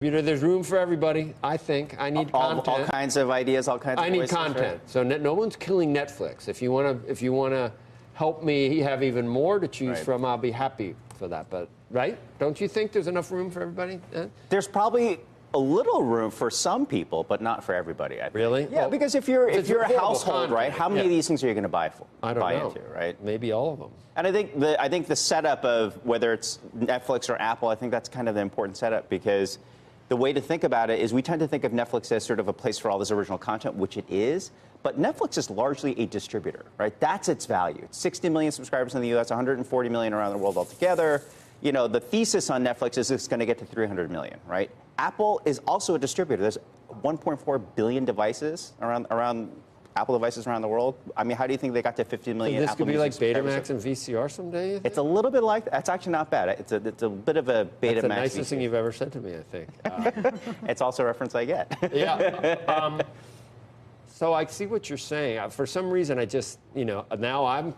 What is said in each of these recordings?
There's room for everybody, I think. I need content. All kinds of ideas, all kinds of voices. I need content. Right? So no one's killing Netflix. If you wanna help me have even more to choose from, I'll be happy for that. But right? Don't you think there's enough room for everybody? There's probably a little room for some people, but not for everybody, I think. Really? Yeah, well, because if you're a household, right, how many of these things are you going to buy into, right? Maybe all of them. And I think the setup of whether it's Netflix or Apple, I think that's kind of the important setup, because the way to think about it is we tend to think of Netflix as sort of a place for all this original content, which it is, but Netflix is largely a distributor, right? That's its value. 60 million subscribers in the U.S., 140 million around the world altogether. You know, the thesis on Netflix is it's going to get to 300 million, right? Apple is also a distributor. There's 1.4 billion devices around Apple devices around the world. I mean, how do you think they got to 50 million? So this Apple could be like Music Betamax and VCR someday? It's a little bit like that. It's actually not bad. It's a bit of a Betamax. That's the nicest thing you've ever said to me, I think. It's also a reference I get. Yeah. So I see what you're saying. For some reason, I just, now I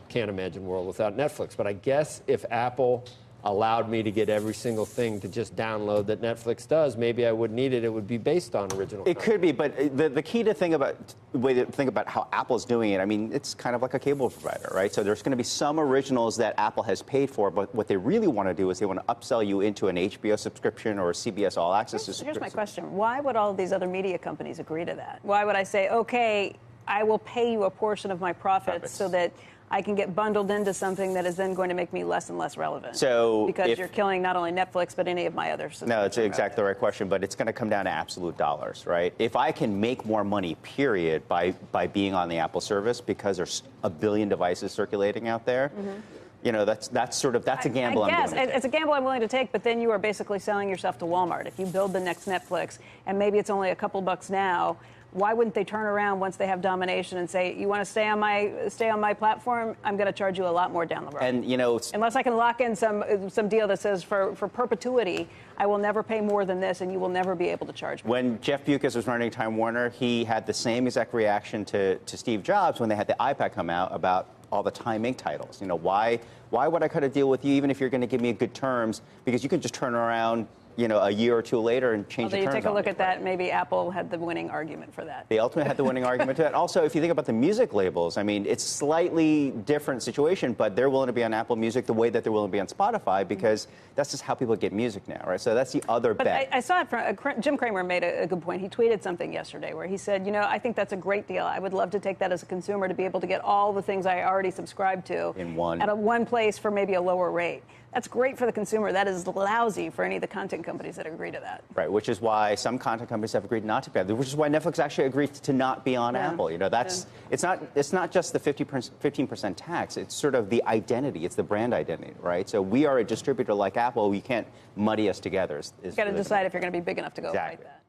can't imagine a world without Netflix. But I guess if Apple allowed me to get every single thing to just download that Netflix does, maybe I wouldn't need it. It would be based on original content. It could be, but the key to think about, the way to think about how Apple's doing it, I mean, it's kind of like a cable provider, right? So there's going to be some originals that Apple has paid for, but what they really want to do is they want to upsell you into an HBO subscription or a CBS All Access subscription. Here's my question. Why would all of these other media companies agree to that? Why would I say, okay, I will pay you a portion of my profits so that I can get bundled into something that is then going to make me less and less relevant? So because you're killing not only Netflix, but any of my other subscriptions. No, it's exactly the right question, but it's going to come down to absolute dollars, right? If I can make more money, period, by being on the Apple service, because there's a billion devices circulating out there, that's a gamble. I guess it's a gamble I'm willing to take, but then you are basically selling yourself to Walmart. If you build the next Netflix, and maybe it's only a couple bucks now, why wouldn't they turn around once they have domination and say, you want to stay on my platform? I'm going to charge you a lot more down the road. And unless I can lock in some deal that says for perpetuity, I will never pay more than this, and you will never be able to charge me. When Jeff Bewkes was running Time Warner, he had the same exact reaction to Steve Jobs when they had the iPad come out about all the Time Inc. titles. Why would I cut a deal with you even if you're going to give me good terms? Because you can just turn around a year or two later and change the terms. You take a look at that, maybe Apple had the winning argument for that. They ultimately had the winning argument to that. Also, if you think about the music labels, I mean, it's a slightly different situation, but they're willing to be on Apple Music the way that they're willing to be on Spotify, because that's just how people get music now, right? So that's the other bet. I saw it from Jim Cramer made a good point. He tweeted something yesterday where he said, I think that's a great deal. I would love to take that as a consumer to be able to get all the things I already subscribe to in one at one place for maybe a lower rate. That's great for the consumer. That is lousy for any of the content companies that agree to that. Right, which is why some content companies have agreed not to be, which is why Netflix actually agreed to not be on Apple. It's not just the 15% tax. It's sort of the identity. It's the brand identity, right? So we are a distributor like Apple. You can't muddy us together. You got to decide if you're going to be big enough to go fight that.